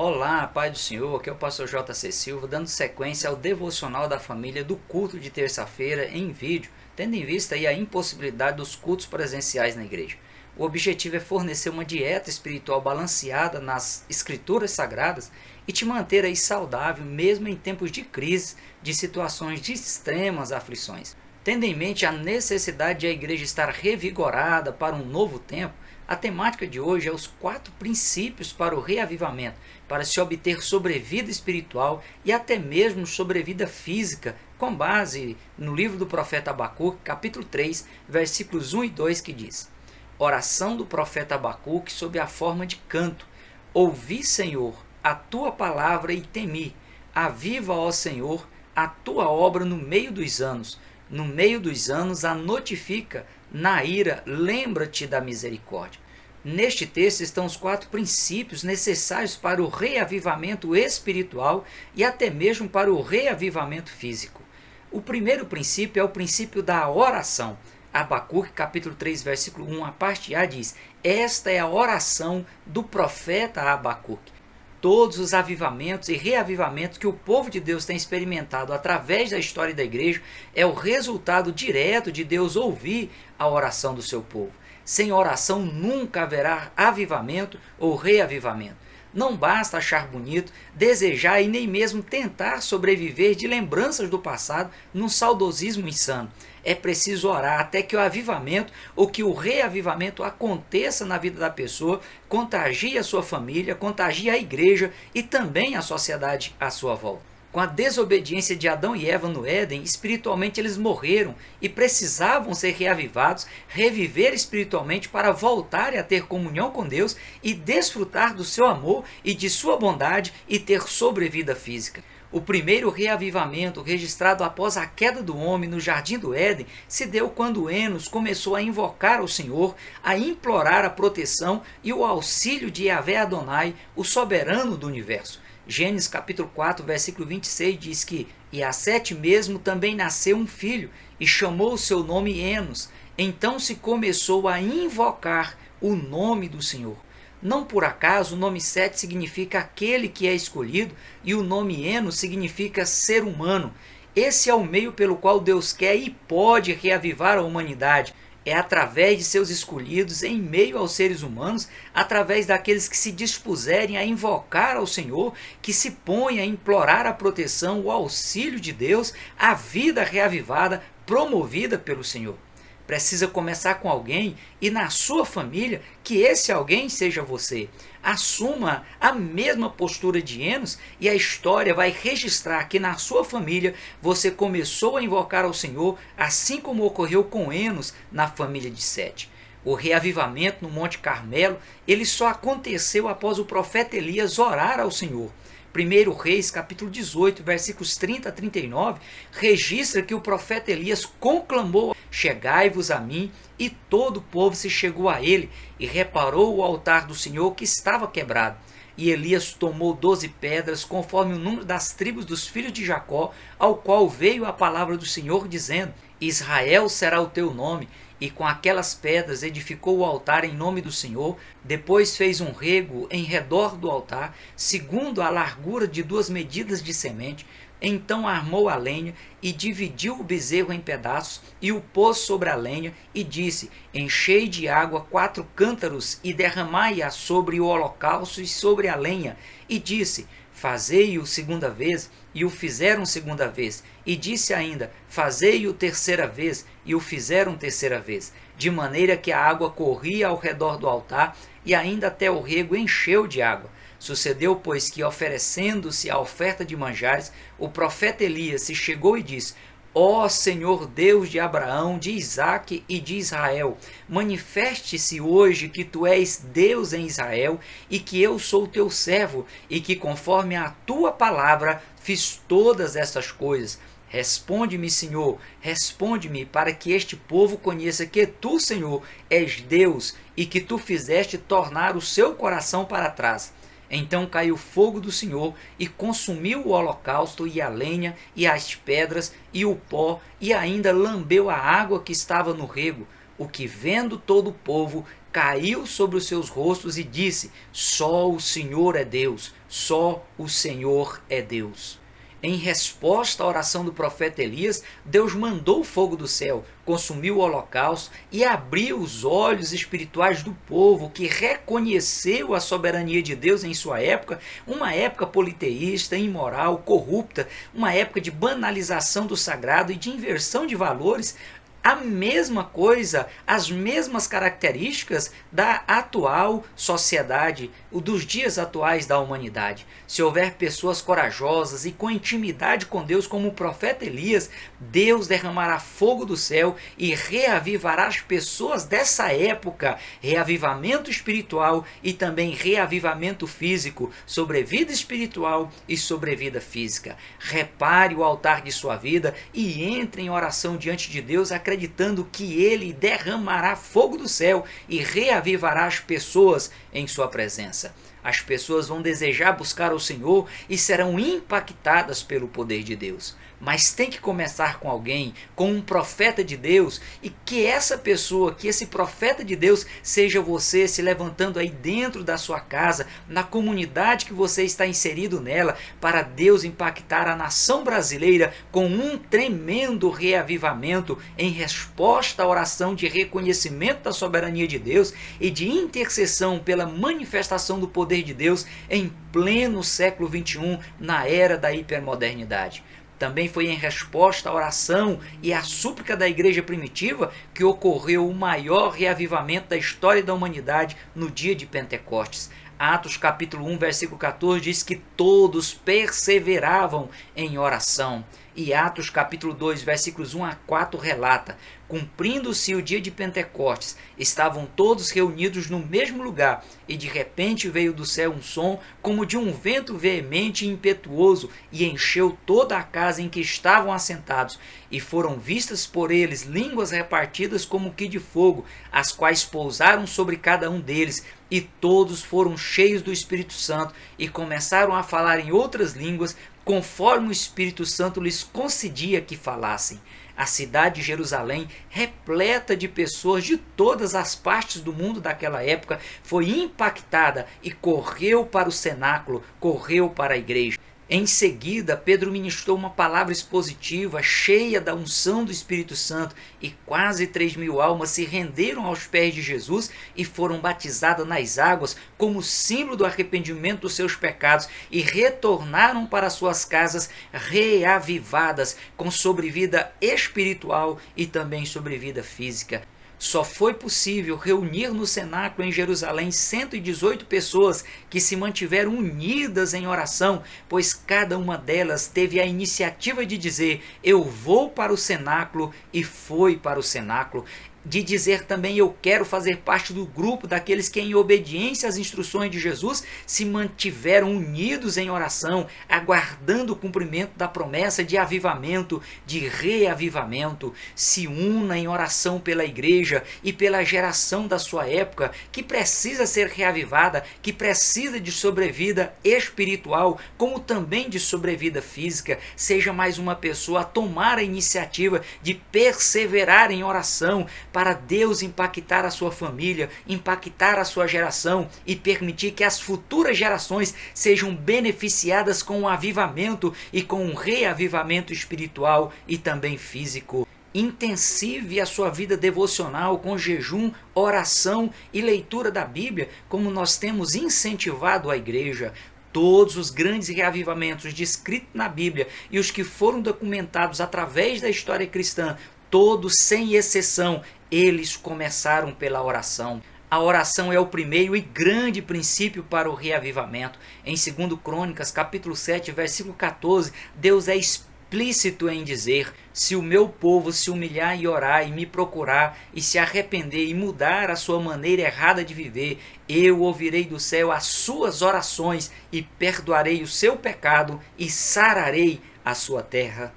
Olá, Pai do Senhor, aqui é o pastor JC Silva, dando sequência ao devocional da família do culto de terça-feira em vídeo, tendo em vista aí a impossibilidade dos cultos presenciais na igreja. O objetivo é fornecer uma dieta espiritual balanceada nas escrituras sagradas e te manter aí saudável mesmo em tempos de crise, de situações de extremas aflições. Tendo em mente a necessidade de a igreja estar revigorada para um novo tempo, a temática de hoje é os 4 princípios para o reavivamento, para se obter sobrevida espiritual e até mesmo sobrevida física, com base no livro do profeta Abacuque, capítulo 3, versículos 1 e 2, que diz: Oração do profeta Abacuque sob a forma de canto. Ouvi, Senhor, a tua palavra e temi. Aviva, ó Senhor, a tua obra no meio dos anos. No meio dos anos a notifica, na ira lembra-te da misericórdia. Neste texto estão os 4 princípios necessários para o reavivamento espiritual e até mesmo para o reavivamento físico. O primeiro princípio é o princípio da oração. Abacuque, capítulo 3, versículo 1, a parte A diz: Esta é a oração do profeta Abacuque. Todos os avivamentos e reavivamentos que o povo de Deus tem experimentado através da história da igreja é o resultado direto de Deus ouvir a oração do seu povo. Sem oração nunca haverá avivamento ou reavivamento. Não basta achar bonito, desejar e nem mesmo tentar sobreviver de lembranças do passado num saudosismo insano. É preciso orar até que o avivamento ou que o reavivamento aconteça na vida da pessoa, contagie a sua família, contagie a igreja e também a sociedade à sua volta. Com a desobediência de Adão e Eva no Éden, espiritualmente eles morreram e precisavam ser reavivados, reviver espiritualmente para voltarem a ter comunhão com Deus e desfrutar do seu amor e de sua bondade e ter sobrevida física. O primeiro reavivamento registrado após a queda do homem no jardim do Éden se deu quando Enos começou a invocar ao Senhor, a implorar a proteção e o auxílio de Yahvé Adonai, o soberano do universo. Gênesis capítulo 4, versículo 26 diz que: E a Sete mesmo também nasceu um filho, e chamou o seu nome Enos. Então se começou a invocar o nome do Senhor. Não por acaso o nome Sete significa aquele que é escolhido, e o nome Enos significa ser humano. Esse é o meio pelo qual Deus quer e pode reavivar a humanidade. É através de seus escolhidos em meio aos seres humanos, através daqueles que se dispuserem a invocar ao Senhor, que se põem a implorar a proteção, o auxílio de Deus, a vida reavivada, promovida pelo Senhor. Precisa começar com alguém e na sua família que esse alguém seja você. Assuma a mesma postura de Enos e a história vai registrar que na sua família você começou a invocar ao Senhor, assim como ocorreu com Enos na família de Sete. O reavivamento no Monte Carmelo, ele só aconteceu após o profeta Elias orar ao Senhor. 1 Reis, capítulo 18, versículos 30 a 39, registra que o profeta Elias conclamou: Chegai-vos a mim, e todo o povo se chegou a ele, e reparou o altar do Senhor que estava quebrado. E Elias tomou 12 pedras, conforme o número das tribos dos filhos de Jacó, ao qual veio a palavra do Senhor, dizendo: Israel será o teu nome. E com aquelas pedras edificou o altar em nome do Senhor. Depois fez um rego em redor do altar, segundo a largura de 2 medidas de semente. Então armou a lenha e dividiu o bezerro em pedaços e o pôs sobre a lenha e disse: Enchei de água 4 cântaros e derramai-a sobre o holocausto e sobre a lenha. E disse: Fazei-o segunda vez, e o fizeram segunda vez. E disse ainda: Fazei-o terceira vez, e o fizeram terceira vez. De maneira que a água corria ao redor do altar, e ainda até o rego encheu de água. Sucedeu, pois, que, oferecendo-se a oferta de manjares, o profeta Elias se chegou e disse: Ó Senhor Deus de Abraão, de Isaque e de Israel, manifeste-se hoje que tu és Deus em Israel e que eu sou teu servo e que conforme a tua palavra fiz todas estas coisas. Responde-me, Senhor, responde-me, para que este povo conheça que tu, Senhor, és Deus e que tu fizeste tornar o seu coração para trás. Então caiu fogo do Senhor e consumiu o holocausto e a lenha e as pedras e o pó e ainda lambeu a água que estava no rego, o que vendo todo o povo caiu sobre os seus rostos e disse: só o Senhor é Deus, só o Senhor é Deus. Em resposta à oração do profeta Elias, Deus mandou o fogo do céu, consumiu o holocausto e abriu os olhos espirituais do povo que reconheceu a soberania de Deus em sua época, uma época politeísta, imoral, corrupta, uma época de banalização do sagrado e de inversão de valores. A mesma coisa, as mesmas características da atual sociedade, dos dias atuais da humanidade. Se houver pessoas corajosas e com intimidade com Deus, como o profeta Elias, Deus derramará fogo do céu e reavivará as pessoas dessa época, reavivamento espiritual e também reavivamento físico, sobre vida espiritual e sobre vida física. Repare o altar de sua vida e entre em oração diante de Deus, acreditando que Ele derramará fogo do céu e reavivará as pessoas em sua presença. As pessoas vão desejar buscar o Senhor e serão impactadas pelo poder de Deus. Mas tem que começar com alguém, com um profeta de Deus, e que essa pessoa, que esse profeta de Deus seja você se levantando aí dentro da sua casa, na comunidade que você está inserido nela, para Deus impactar a nação brasileira com um tremendo reavivamento em resposta à oração de reconhecimento da soberania de Deus e de intercessão pela manifestação do poder de Deus em pleno século XXI, na era da hipermodernidade. Também foi em resposta à oração e à súplica da igreja primitiva que ocorreu o maior reavivamento da história da humanidade no dia de Pentecostes. Atos capítulo 1, versículo 14 diz que todos perseveravam em oração. E Atos capítulo 2, versículos 1 a 4 relata: cumprindo-se o dia de Pentecostes, estavam todos reunidos no mesmo lugar, e de repente veio do céu um som como de um vento veemente e impetuoso, e encheu toda a casa em que estavam assentados, e foram vistas por eles línguas repartidas como que de fogo, as quais pousaram sobre cada um deles, e todos foram cheios do Espírito Santo, e começaram a falar em outras línguas, conforme o Espírito Santo lhes concedia que falassem. A cidade de Jerusalém, repleta de pessoas de todas as partes do mundo daquela época, foi impactada e correu para o cenáculo, correu para a igreja. Em seguida, Pedro ministrou uma palavra expositiva, cheia da unção do Espírito Santo, e quase 3.000 almas se renderam aos pés de Jesus e foram batizadas nas águas como símbolo do arrependimento dos seus pecados e retornaram para suas casas reavivadas, com sobrevida espiritual e também sobrevida física. Só foi possível reunir no cenáculo em Jerusalém 118 pessoas que se mantiveram unidas em oração, pois cada uma delas teve a iniciativa de dizer: eu vou para o cenáculo, e foi para o cenáculo. De dizer também: eu quero fazer parte do grupo daqueles que, em obediência às instruções de Jesus, se mantiveram unidos em oração, aguardando o cumprimento da promessa de avivamento, de reavivamento. Se una em oração pela igreja e pela geração da sua época, que precisa ser reavivada, que precisa de sobrevida espiritual, como também de sobrevida física. Seja mais uma pessoa a tomar a iniciativa de perseverar em oração, para Deus impactar a sua família, impactar a sua geração e permitir que as futuras gerações sejam beneficiadas com o avivamento e com um reavivamento espiritual e também físico. Intensive a sua vida devocional com jejum, oração e leitura da Bíblia, como nós temos incentivado a igreja. Todos os grandes reavivamentos descritos na Bíblia e os que foram documentados através da história cristã, todos sem exceção, eles começaram pela oração. A oração é o primeiro e grande princípio para o reavivamento. Em 2 Crônicas, capítulo 7, versículo 14, Deus é explícito em dizer: se o meu povo se humilhar e orar e me procurar e se arrepender e mudar a sua maneira errada de viver, eu ouvirei do céu as suas orações e perdoarei o seu pecado e sararei a sua terra.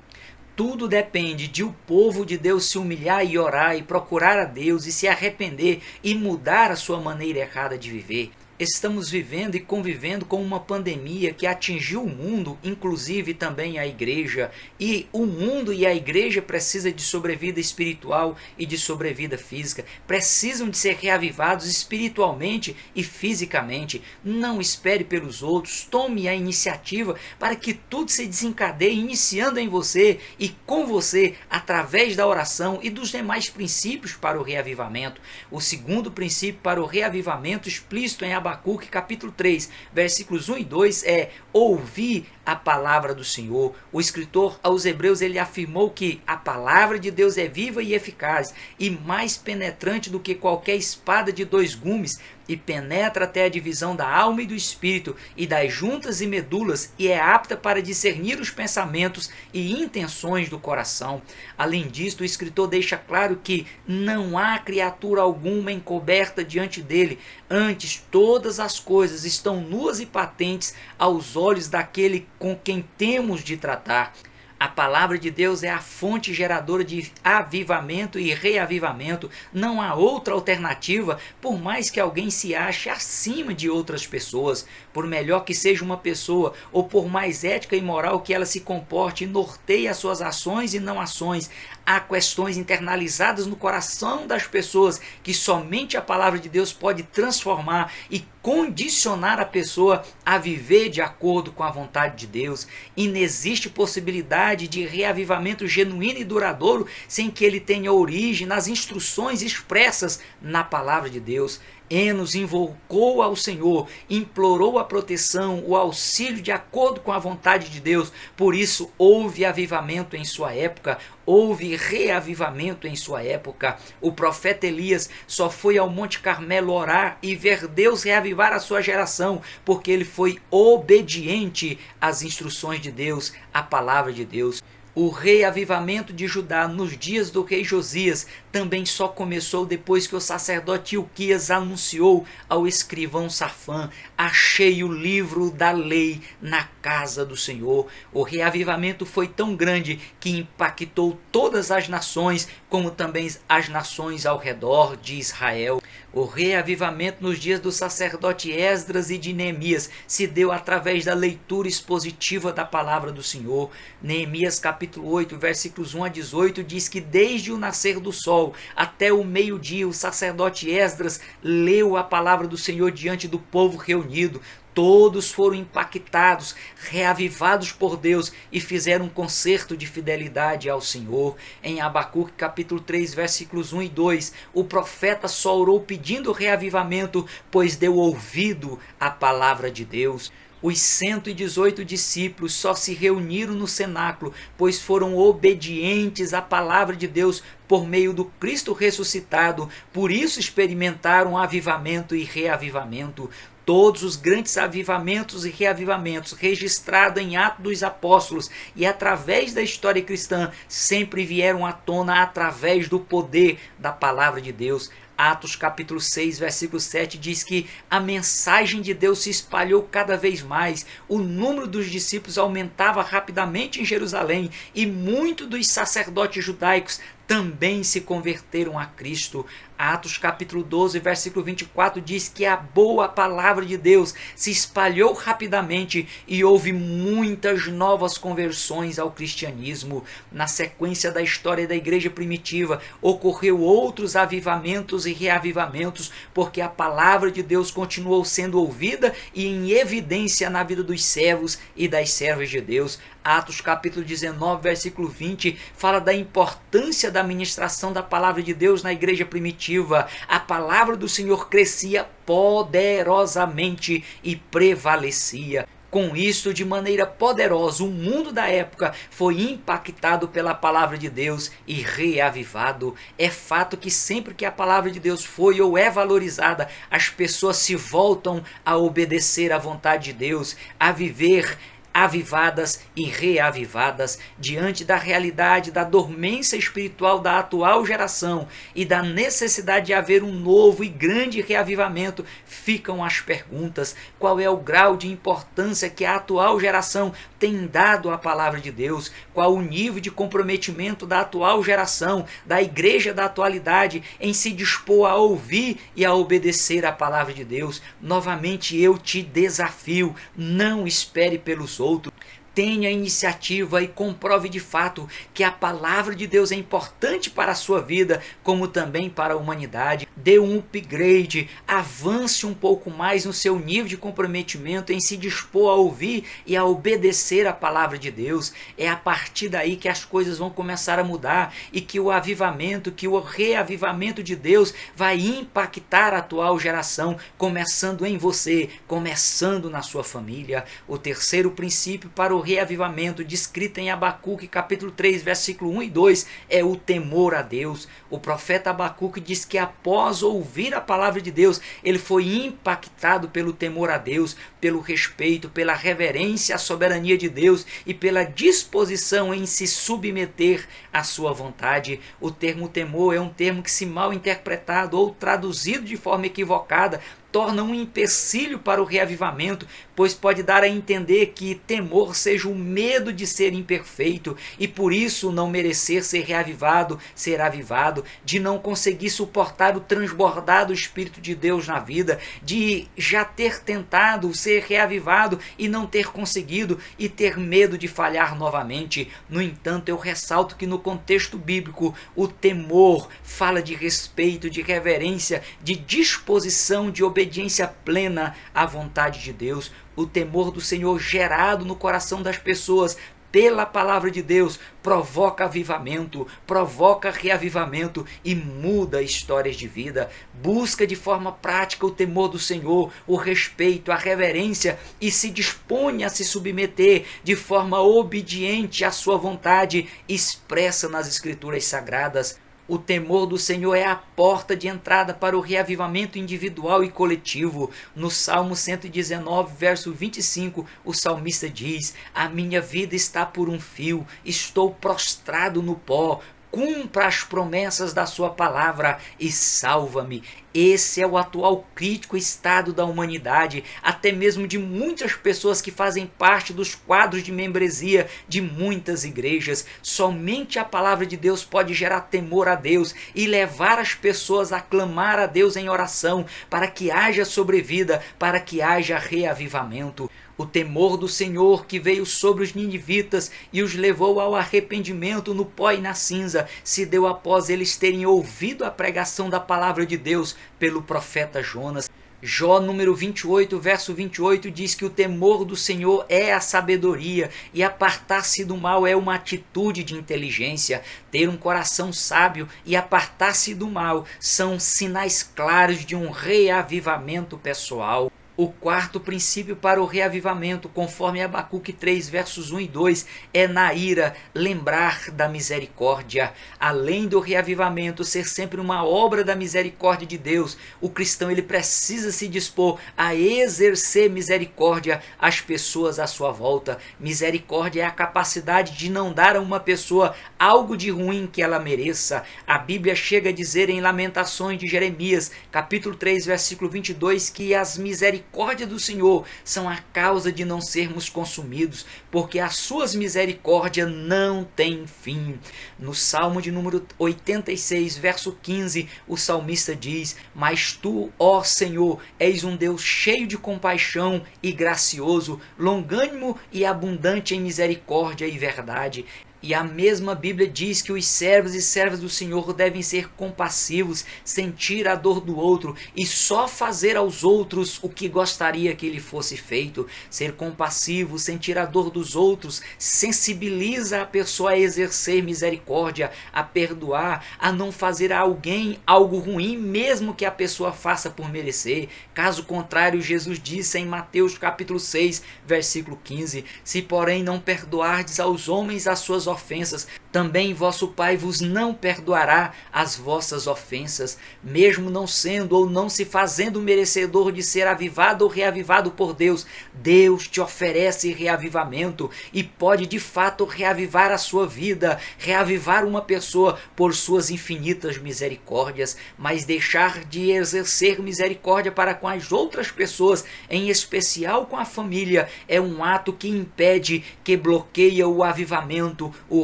Tudo depende de o povo de Deus se humilhar e orar e procurar a Deus e se arrepender e mudar a sua maneira errada de viver. estamos vivendo e convivendo com uma pandemia que atingiu o mundo, inclusive também a igreja. E o mundo e a igreja precisam de sobrevida espiritual e de sobrevida física. Precisam de ser reavivados espiritualmente e fisicamente. Não espere pelos outros, tome a iniciativa para que tudo se desencadeie, iniciando em você e com você, através da oração e dos demais princípios para o reavivamento. O segundo princípio para o reavivamento explícito em Abacuque capítulo 3, versículos 1 e 2 é ouvir a palavra do Senhor. O escritor aos Hebreus ele afirmou que a palavra de Deus é viva e eficaz e mais penetrante do que qualquer espada de dois gumes e penetra até a divisão da alma e do espírito e das juntas e medulas e é apta para discernir os pensamentos e intenções do coração. Além disso, o escritor deixa claro que não há criatura alguma encoberta diante dele, antes todas as coisas estão nuas e patentes aos olhos daquele com quem temos de tratar. A palavra de Deus é a fonte geradora de avivamento e reavivamento. Não há outra alternativa, por mais que alguém se ache acima de outras pessoas. Por melhor que seja uma pessoa, ou por mais ética e moral que ela se comporte e norteie as suas ações e não ações, há questões internalizadas no coração das pessoas que somente a palavra de Deus pode transformar e condicionar a pessoa a viver de acordo com a vontade de Deus. Inexiste possibilidade de reavivamento genuíno e duradouro sem que ele tenha origem nas instruções expressas na palavra de Deus. Enos invocou ao Senhor, implorou a proteção, o auxílio de acordo com a vontade de Deus. Por isso houve avivamento em sua época, houve reavivamento em sua época. O profeta Elias só foi ao Monte Carmelo orar e ver Deus reavivar a sua geração, porque ele foi obediente às instruções de Deus, à palavra de Deus. O reavivamento de Judá nos dias do rei Josias também só começou depois que o sacerdote Ilquias anunciou ao escrivão Safã: achei o livro da lei na casa do Senhor. O reavivamento foi tão grande que impactou todas as nações, como também as nações ao redor de Israel. O reavivamento nos dias do sacerdote Esdras e de Neemias se deu através da leitura expositiva da palavra do Senhor. Neemias capítulo 8, versículos 1 a 18 diz que desde o nascer do sol até o meio-dia o sacerdote Esdras leu a palavra do Senhor diante do povo reunido. Todos foram impactados, reavivados por Deus e fizeram um concerto de fidelidade ao Senhor. Em Abacuque capítulo 3, versículos 1 e 2, o profeta só orou pedindo reavivamento, pois deu ouvido à palavra de Deus. Os 118 discípulos só se reuniram no cenáculo, pois foram obedientes à palavra de Deus por meio do Cristo ressuscitado. Por isso experimentaram avivamento e reavivamento. Todos os grandes avivamentos e reavivamentos registrados em Atos dos Apóstolos e através da história cristã sempre vieram à tona através do poder da palavra de Deus. Atos capítulo 6, versículo 7 diz que a mensagem de Deus se espalhou cada vez mais, o número dos discípulos aumentava rapidamente em Jerusalém e muitos dos sacerdotes judaicos também se converteram a Cristo. Atos capítulo 12, versículo 24 diz que a boa palavra de Deus se espalhou rapidamente e houve muitas novas conversões ao cristianismo. Na sequência da história da igreja primitiva, ocorreu outros avivamentos e reavivamentos, porque a palavra de Deus continuou sendo ouvida e em evidência na vida dos servos e das servas de Deus. Atos capítulo 19, versículo 20, fala da importância da ministração da palavra de Deus na igreja primitiva. A palavra do Senhor crescia poderosamente e prevalecia. Com isto, de maneira poderosa, o mundo da época foi impactado pela palavra de Deus e reavivado. É fato que sempre que a palavra de Deus foi ou é valorizada, as pessoas se voltam a obedecer à vontade de Deus, a viver avivadas e reavivadas diante da realidade da dormência espiritual da atual geração e da necessidade de haver um novo e grande reavivamento. Ficam as perguntas: qual é o grau de importância que a atual geração tem dado à palavra de Deus? Qual o nível de comprometimento da atual geração, da igreja da atualidade, em se dispor a ouvir e a obedecer à palavra de Deus? Novamente eu te desafio: não espere pelos outros. Tenha iniciativa e comprove de fato que a palavra de Deus é importante para a sua vida, como também para a humanidade. Dê um upgrade, avance um pouco mais no seu nível de comprometimento em se dispor a ouvir e a obedecer a palavra de Deus. É a partir daí que as coisas vão começar a mudar e que o avivamento, que o reavivamento de Deus vai impactar a atual geração, começando em você, começando na sua família. O terceiro princípio para o reavivamento, descrito em Abacuque capítulo 3, versículo 1 e 2, é o temor a Deus. O profeta Abacuque diz que após ouvir a palavra de Deus, ele foi impactado pelo temor a Deus, pelo respeito, pela reverência à soberania de Deus e pela disposição em se submeter à sua vontade. O termo temor é um termo que, se mal interpretado ou traduzido de forma equivocada, torna um empecilho para o reavivamento, pois pode dar a entender que temor seja o medo de ser imperfeito e por isso não merecer ser reavivado, ser avivado, de não conseguir suportar o transbordar do Espírito de Deus na vida, de já ter tentado ser reavivado e não ter conseguido e ter medo de falhar novamente. No entanto, eu ressalto que no contexto bíblico, o temor fala de respeito, de reverência, de disposição, de obediência plena à vontade de Deus. O temor do Senhor gerado no coração das pessoas pela palavra de Deus provoca avivamento, provoca reavivamento e muda histórias de vida. Busca de forma prática o temor do Senhor, o respeito, a reverência e se dispõe a se submeter de forma obediente à sua vontade expressa nas Escrituras Sagradas. O temor do Senhor é a porta de entrada para o reavivamento individual e coletivo. No Salmo 119, verso 25, o salmista diz: a minha vida está por um fio, estou prostrado no pó. Cumpra as promessas da sua palavra e salva-me. Esse é o atual crítico estado da humanidade, até mesmo de muitas pessoas que fazem parte dos quadros de membresia de muitas igrejas. Somente a palavra de Deus pode gerar temor a Deus e levar as pessoas a clamar a Deus em oração, para que haja sobrevida, para que haja reavivamento. O temor do Senhor que veio sobre os ninivitas e os levou ao arrependimento no pó e na cinza, se deu após eles terem ouvido a pregação da palavra de Deus pelo profeta Jonas. Jó número 28, verso 28 diz que o temor do Senhor é a sabedoria e apartar-se do mal é uma atitude de inteligência. Ter um coração sábio e apartar-se do mal são sinais claros de um reavivamento pessoal. O quarto princípio para o reavivamento, conforme Abacuque 3, versos 1 e 2, é na ira lembrar da misericórdia. Além do reavivamento ser sempre uma obra da misericórdia de Deus, o cristão ele precisa se dispor a exercer misericórdia às pessoas à sua volta. Misericórdia é a capacidade de não dar a uma pessoa algo de ruim que ela mereça. A Bíblia chega a dizer em Lamentações de Jeremias, capítulo 3, versículo 22, que as misericórdias do Senhor são a causa de não sermos consumidos, porque as suas misericórdias não têm fim. No Salmo de número 86, verso 15, o salmista diz: mas tu, ó Senhor, és um Deus cheio de compaixão e gracioso, longânimo e abundante em misericórdia e verdade. E a mesma Bíblia diz que os servos e servas do Senhor devem ser compassivos, sentir a dor do outro e só fazer aos outros o que gostaria que lhe fosse feito. Ser compassivo, sentir a dor dos outros, sensibiliza a pessoa a exercer misericórdia, a perdoar, a não fazer a alguém algo ruim, mesmo que a pessoa faça por merecer. Caso contrário, Jesus disse em Mateus capítulo 6, versículo 15, se porém não perdoardes aos homens as suas ofensas, também vosso Pai vos não perdoará as vossas ofensas, mesmo não sendo ou não se fazendo merecedor de ser avivado ou reavivado por Deus. Deus te oferece reavivamento e pode de fato reavivar a sua vida, reavivar uma pessoa por suas infinitas misericórdias, mas deixar de exercer misericórdia para com as outras pessoas, em especial com a família, é um ato que impede, que bloqueia o avivamento, o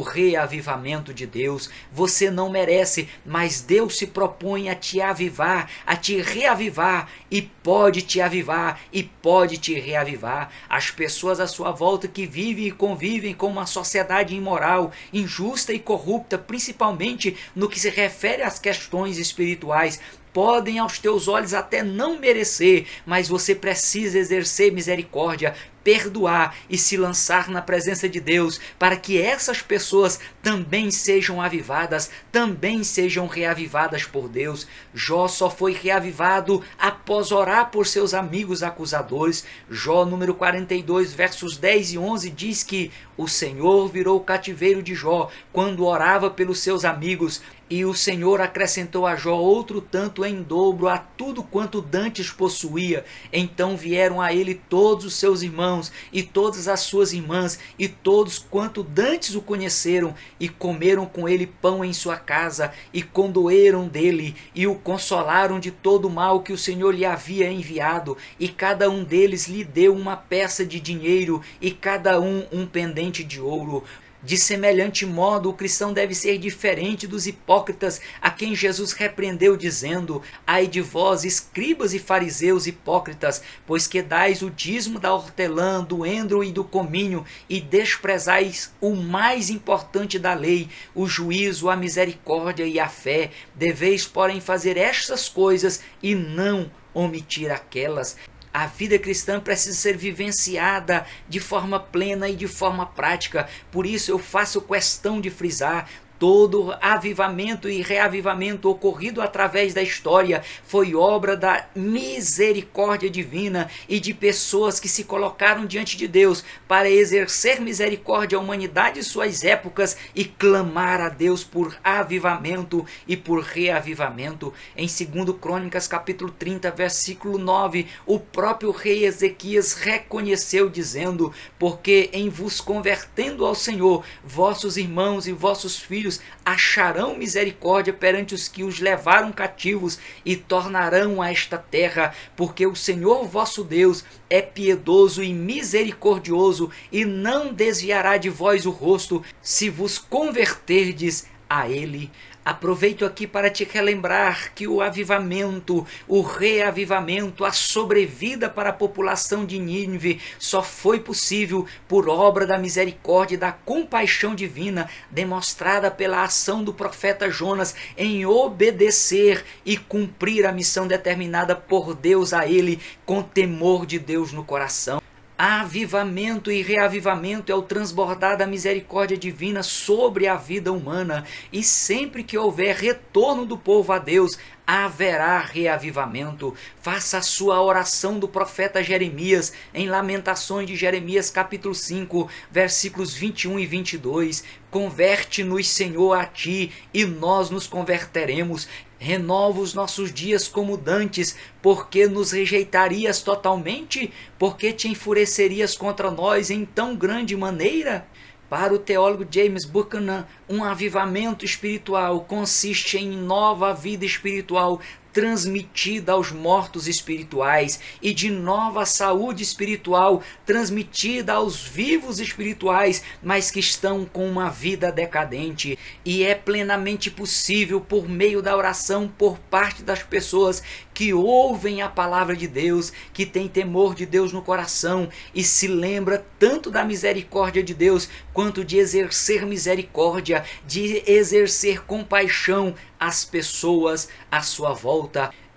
reavivamento de Deus. Você não merece, mas Deus se propõe a te avivar, a te reavivar, e pode te avivar e pode te reavivar. As pessoas à sua volta que vivem e convivem com uma sociedade imoral, injusta e corrupta, principalmente no que se refere às questões espirituais, podem aos teus olhos até não merecer, mas você precisa exercer misericórdia, perdoar e se lançar na presença de Deus, para que essas pessoas também sejam avivadas, também sejam reavivadas por Deus. Jó só foi reavivado após orar por seus amigos acusadores. Jó número 42, versos 10 e 11 diz que o Senhor virou o cativeiro de Jó quando orava pelos seus amigos, e o Senhor acrescentou a Jó outro tanto em dobro a tudo quanto dantes possuía. Então vieram a ele todos os seus irmãos e todas as suas irmãs e todos quanto dantes o conheceram, e comeram com ele pão em sua casa, e condoeram dele, e o consolaram de todo o mal que o Senhor lhe havia enviado, e cada um deles lhe deu uma peça de dinheiro, e cada um pendente de ouro. De semelhante modo, o cristão deve ser diferente dos hipócritas, a quem Jesus repreendeu, dizendo: ai de vós, escribas e fariseus hipócritas, pois que dais o dízimo da hortelã, do endro e do cominho, e desprezais o mais importante da lei, o juízo, a misericórdia e a fé. Deveis, porém, fazer estas coisas e não omitir aquelas. A vida cristã precisa ser vivenciada de forma plena e de forma prática. Por isso eu faço questão de frisar: todo avivamento e reavivamento ocorrido através da história foi obra da misericórdia divina e de pessoas que se colocaram diante de Deus para exercer misericórdia à humanidade e suas épocas e clamar a Deus por avivamento e por reavivamento. Em 2 Crônicas capítulo 30, versículo 9, o próprio rei Ezequias reconheceu, dizendo: porque em vos convertendo ao Senhor, vossos irmãos e vossos filhos acharão misericórdia perante os que os levaram cativos e tornarão a esta terra, porque o Senhor vosso Deus é piedoso e misericordioso e não desviará de vós o rosto se vos converterdes a ele. Aproveito aqui para te relembrar que o avivamento, o reavivamento, a sobrevida para a população de Nínive só foi possível por obra da misericórdia e da compaixão divina demonstrada pela ação do profeta Jonas em obedecer e cumprir a missão determinada por Deus a ele, com temor de Deus no coração. Avivamento e reavivamento é o transbordar da misericórdia divina sobre a vida humana, e sempre que houver retorno do povo a Deus, haverá reavivamento. Faça a sua oração do profeta Jeremias em Lamentações de Jeremias capítulo 5, versículos 21 e 22. Converte-nos, Senhor, a ti, e nós nos converteremos. Renova os nossos dias como dantes, porque nos rejeitarias totalmente? Porque te enfurecerias contra nós em tão grande maneira? Para o teólogo James Buchanan, um avivamento espiritual consiste em nova vida espiritual transmitida aos mortos espirituais e de nova saúde espiritual transmitida aos vivos espirituais, mas que estão com uma vida decadente. E é plenamente possível por meio da oração por parte das pessoas que ouvem a palavra de Deus, que têm temor de Deus no coração e se lembra tanto da misericórdia de Deus quanto de exercer misericórdia, de exercer compaixão às pessoas à sua volta.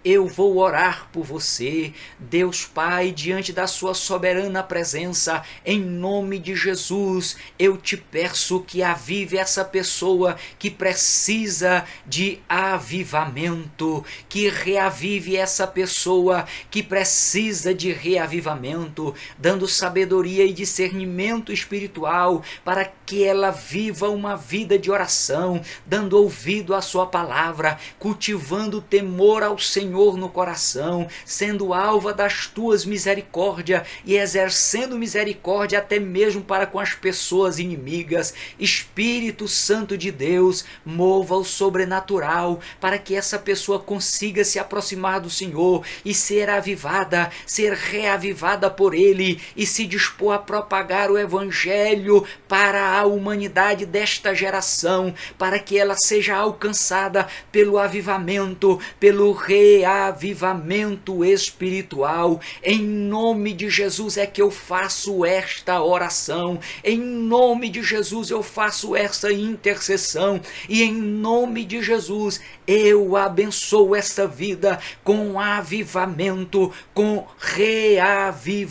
eu vou orar por você. Deus Pai, diante da sua soberana presença, em nome de Jesus, eu te peço que avive essa pessoa que precisa de avivamento, que reavive essa pessoa que precisa de reavivamento, dando sabedoria e discernimento espiritual para que ela viva uma vida de oração, dando ouvido à sua palavra, cultivando temor ao Senhor no coração, sendo alva das tuas misericórdias e exercendo misericórdia até mesmo para com as pessoas inimigas. Espírito Santo de Deus, mova o sobrenatural para que essa pessoa consiga se aproximar do Senhor e ser avivada, ser reavivada por Ele e se dispor a propagar o Evangelho para a humanidade desta geração, para que ela seja alcançada pelo avivamento, pelo reavivamento espiritual. Em nome de Jesus é que eu faço esta oração, em nome de Jesus eu faço essa intercessão e em nome de Jesus eu abençoo esta vida com avivamento, com reavivamento.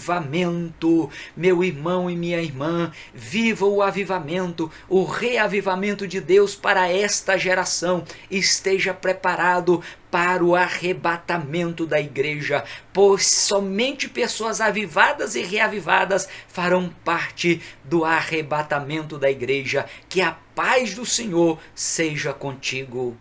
Meu irmão e minha irmã, viva o avivamento, o reavivamento de Deus para esta geração. Esteja preparado para o arrebatamento da igreja, pois somente pessoas avivadas e reavivadas farão parte do arrebatamento da igreja. Que a paz do Senhor seja contigo.